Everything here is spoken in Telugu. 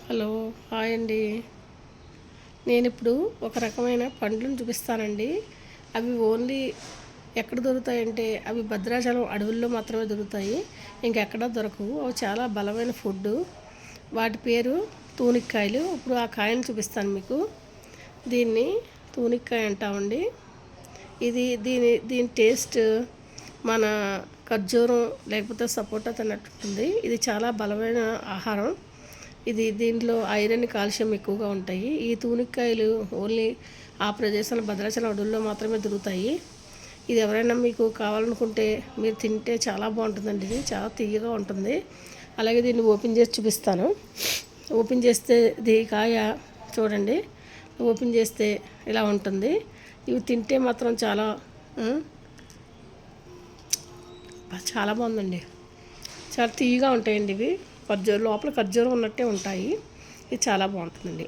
హలో, హాయ్ అండి. నేను ఇప్పుడు ఒక రకమైన పండ్లను చూపిస్తానండి. అవి ఓన్లీ ఎక్కడ దొరుకుతాయంటే అవి భద్రాచలం అడవుల్లో మాత్రమే దొరుకుతాయి. ఇంకెక్కడా దొరకవు. అవి చాలా బలమైన ఫుడ్. వాటి పేరు తూనిక్కాయలు. ఇప్పుడు ఆ కాయను చూపిస్తాను మీకు. దీన్ని తూనిక్కాయ అంటామండి. దీని టేస్ట్ మన ఖర్జూరం లేకపోతే సపోటా తిన్నట్టుంటుంది. ఇది చాలా బలమైన ఆహారం. దీంట్లో ఐరన్, కాల్షియం ఎక్కువగా ఉంటాయి. ఈ తూనిక్కాయలు ఓన్లీ ఆ ప్రదేశంలో భద్రాచలం అడవుల్లో మాత్రమే దొరుకుతాయి. ఇది ఎవరైనా మీకు కావాలనుకుంటే మీరు తింటే చాలా బాగుంటుందండి. ఇది చాలా తీయగా ఉంటుంది. అలాగే దీన్ని ఓపెన్ చేసి చూపిస్తాను. ఓపెన్ చేస్తే ఇది కాయ చూడండి. ఓపెన్ చేస్తే ఇలా ఉంటుంది. ఇవి తింటే మాత్రం చాలా చాలా బాగుందండి. చాలా తీయగా ఉంటాయండి ఇవి. లోపల ఖర్జూరం ఉన్నట్టే ఉంటాయి. ఇది చాలా బాగుంటుందండి.